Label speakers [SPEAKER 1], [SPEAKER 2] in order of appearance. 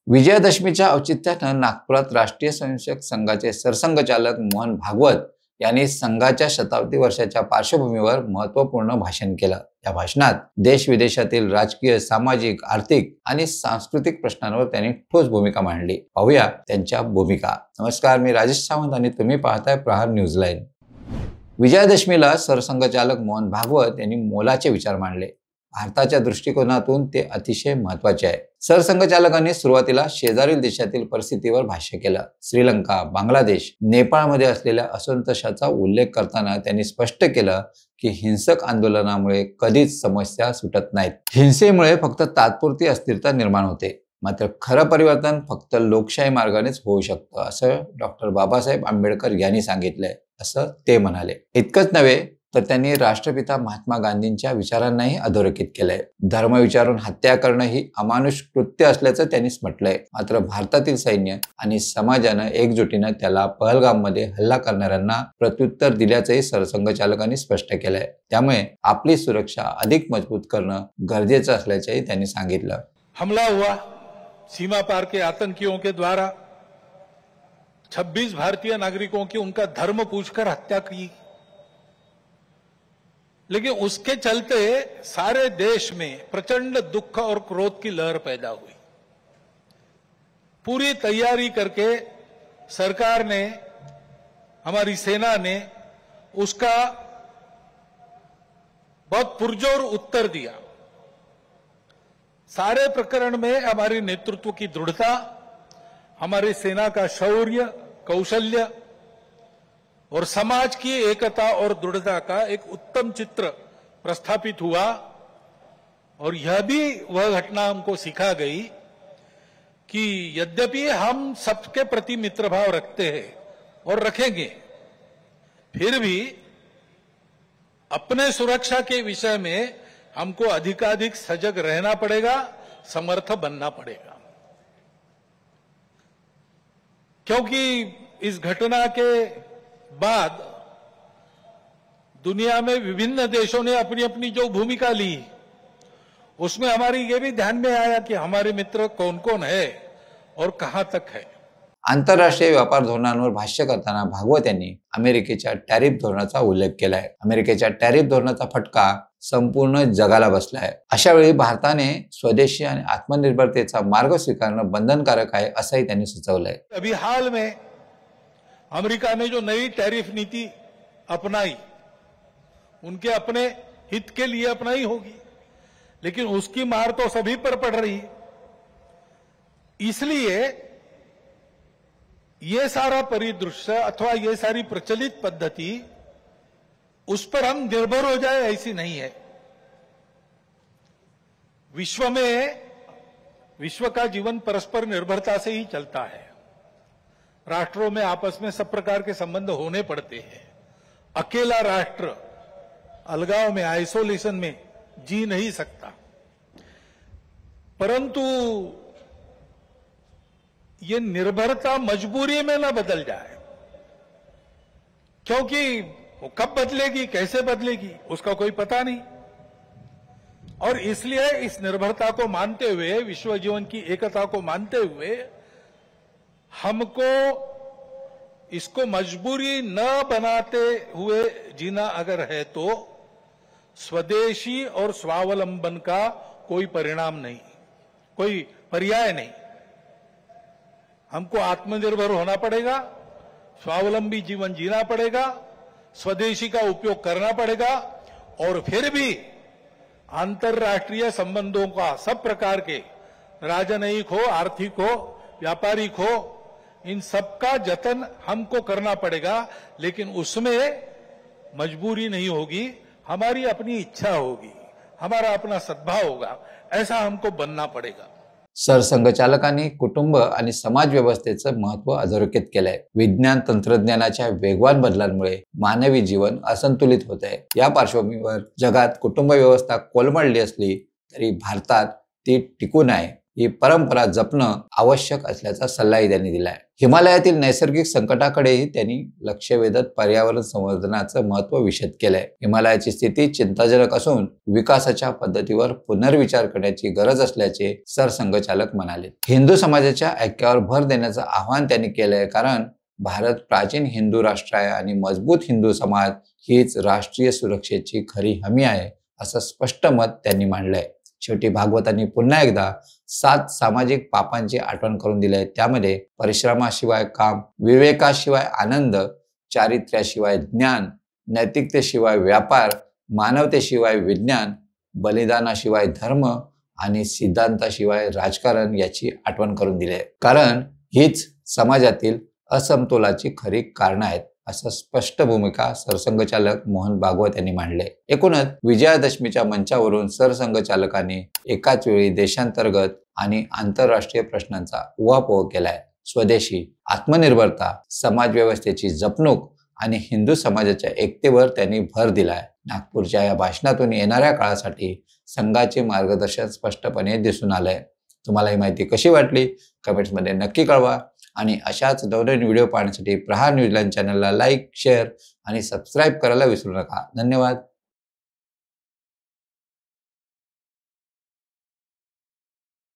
[SPEAKER 1] विजयादशमीच्या औचित्यानं नागपुरात राष्ट्रीय स्वयंसेवक संघाचे सरसंघचालक मोहन भागवत यांनी संघाच्या शताब्दी वर्षाच्या पार्श्वभूमीवर महत्त्वपूर्ण भाषण केलं। या भाषणात देश विदेशातील राजकीय, सामाजिक, आर्थिक आणि सांस्कृतिक प्रश्नांवर त्यांनी ठोस भूमिका मांडली। पाहूया त्यांच्या भूमिका। नमस्कार, मी राजेश सावंत आणि तुम्ही पाहताय प्रहार न्यूज लाईन। विजयादशमीला सरसंघचालक मोहन भागवत यांनी मोलाचे विचार मांडले। भारताच्या दृष्टिकोनातून ते अतिशय महत्त्वाचे आहे। सरसंघचालकांनी सुरुवातीला शेजारील देशातील परिस्थितीवर भाष्य केलं। श्रीलंका, बांगलादेश, नेपाळमध्ये असलेल्या असंतोषाचा उल्लेख करताना त्यांनी स्पष्ट केलं की हिंसक आंदोलनामुळे कधीच समस्या सुटत नाहीत। हिंसेमुळे फक्त तात्पुरती अस्थिरता निर्माण होते, मात्र खरं परिवर्तन फक्त लोकशाही मार्गानेच होऊ शकतं, असं डॉक्टर बाबासाहेब आंबेडकर यांनी सांगितलंय, असं ते म्हणाले। इतकंच नव्हे तर त्यांनी राष्ट्रपिता महात्मा गांधींच्या विचारांनाही अधोरेखित केलंय। धर्म विचारून हत्या करणं ही अमानुष कृत्य असल्याचं त्यांनी म्हटलंय। मात्र भारतातील सैन्य आणि समाजानं एकजुटीनं त्याला पहलगाममध्ये हल्ला करणाऱ्यांना प्रत्युत्तर दिल्याचंही सरसंघचालकांनी स्पष्ट केलंय। त्यामुळे आपली सुरक्षा अधिक मजबूत करणं गरजेचं असल्याचंही त्यांनी सांगितलं।
[SPEAKER 2] हमला हुआ सीमा पार के आतंकियों के द्वारा, 26 भारतीय नागरिकों की उनका धर्म पूछकर हत्या की, लेकिन उसके चलते सारे देश में प्रचंड दुख और क्रोध की लहर पैदा हुई। पूरी तैयारी करके सरकार ने, हमारी सेना ने उसका बहुत पुरजोर उत्तर दिया। सारे प्रकरण में हमारी नेतृत्व की दृढ़ता, हमारी सेना का शौर्य, कौशल्य और समाज की एकता और दृढ़ता का एक उत्तम चित्र प्रस्थापित हुआ। और यह भी वह घटना हमको सिखा गई कि यद्यपि हम सबके प्रति मित्रभाव रखते हैं और रखेंगे, फिर भी अपने सुरक्षा के विषय में हमको अधिकाधिक सजग रहना पड़ेगा, समर्थ बनना पड़ेगा। क्योंकि इस घटना के बाद दुनिया में विभिन्न देशों ने अपनी अपनी जो भूमिका ली, उसमें हमारी ये भी ध्यान में आया कि हमारे मित्र कौन कौन है और कहां तक है।
[SPEAKER 1] आंतरराष्ट्रीय व्यापार धोरणांवर भाष्य करताना भागवत यांनी अमेरिकेच्या टॅरिफ धोरणाचा उल्लेख केलाय। अमेरिकेच्या टॅरिफ धोरणाचा फटका संपूर्ण जगाला बसलाय। अशा वेळी भारताने स्वदेशी आणि आत्मनिर्भरतेचा मार्ग स्वीकारणं बंधनकारक आहे, असंही त्यांनी सुचवलंय।
[SPEAKER 2] अभी हाल में अमेरिका ने जो नई टैरिफ नीति अपनाई, उनके अपने हित के लिए अपनाई होगी, लेकिन उसकी मार तो सभी पर पड़ रही है। इसलिए ये सारा परिदृश्य अथवा ये सारी प्रचलित पद्धति, उस पर हम निर्भर हो जाए ऐसी नहीं है। विश्व का जीवन परस्पर निर्भरता से ही चलता है। राष्ट्रों में आपस में सब प्रकार के संबंध होने पड़ते हैं। अकेला राष्ट्र अलगाव में, आइसोलेशन में जी नहीं सकता। परंतु ये निर्भरता मजबूरी में न बदल जाए, क्योंकि वो कब बदलेगी, कैसे बदलेगी, उसका कोई पता नहीं। और इसलिए इस निर्भरता को मानते हुए, विश्व जीवन की एकता को मानते हुए, हमको इसको मजबूरी न बनाते हुए जीना अगर है तो स्वदेशी और स्वावलंबन का कोई परिणाम नहीं, कोई पर्याय नहीं। हमको आत्मनिर्भर होना पड़ेगा, स्वावलंबी जीवन जीना पड़ेगा, स्वदेशी का उपयोग करना पड़ेगा, और फिर भी अंतर्राष्ट्रीय संबंधों का सब प्रकार के, राजनयिक हो, आर्थिक हो, व्यापारिक हो, इन सबका जतन हमको करना पड़ेगा। लेकिन उसमें मजबूरी नहीं होगी, हमारी अपनी इच्छा होगी, हमारा अपना सद्भाव होगा, ऐसा हमको बनना पड़ेगा।
[SPEAKER 1] सरसंघचालकांनी कुटुंब आणि समाज व्यवस्थेचं महत्त्व अधोरेखित केलंय। विज्ञान तंत्रज्ञानाच्या वेगवान बदलांमुळे मानवी जीवन असंतुलित होत आहे। या पार्श्वभूमीवर जगात कुटुंब व्यवस्था कोलमडली असली तरी भारतात ती टिकून आहे। ही परंपरा जपणं आवश्यक असल्याचा सल्लाही त्यांनी दिलाय. हिमालयातील नैसर्गिक संकटाकडेही त्यांनी लक्ष वेधत पर्यावरण संवर्धनाचं महत्त्व विशद केलंय. हिमालयाची स्थिती चिंताजनक असून विकासाच्या पद्धतीवर पुनर्विचार करण्याची गरज असल्याचे सरसंघचालक म्हणाले. हिंदू समाजाच्या ऐक्यावर भर देण्याचं आवाहन त्यांनी केलंय, कारण भारत प्राचीन हिंदू राष्ट्र आहे आणि मजबूत हिंदू समाज हीच राष्ट्रीय सुरक्षेची खरी हमी आहे, असं स्पष्ट मत त्यांनी मांडलंय. शेवटी भागवतांनी पुन्हा एकदा 7 सामाजिक पापांची आठवण करून दिली. त्यामध्ये परिश्रमाशिवाय काम, विवेकाशिवाय आनंद, चारित्र्याशिवाय ज्ञान, नैतिकतेशिवाय व्यापार, मानवतेशिवाय विज्ञान, बलिदानाशिवाय धर्म आणि सिद्धांताशिवाय राजकारण याची आठवण करून दिली आहे. कारण हीच समाजातील असमतोलाची खरी कारणं आहेत, असं स्पष्ट भूमिका सरसंघचालक मोहन भागवत यांनी मांडले. एकूणच विजयादशमीच्या मंचावरून सरसंघचालकांनी एकाच वेळी देशांतर्गत आणि आंतरराष्ट्रीय प्रश्नांचा उहापोह केलाय. स्वदेशी, आत्मनिर्भरता, समाजव्यवस्थेची जपणूक आणि हिंदू समाजाच्या एकतेवर त्यांनी भर दिलाय. नागपूरच्या या भाषणातून येणाऱ्या काळासाठी संघाचे मार्गदर्शन स्पष्टपणे दिसून आलंय. तुम्हाला ही माहिती कशी वाटली कमेंट्समध्ये नक्की कळवा आणि अशाच नवनवीन व्हिडिओ पाहण्यासाठी प्रहार न्यूझीलँड चॅनलला लाईक, शेअर आणि सबस्क्राईब करायला विसरू नका. धन्यवाद.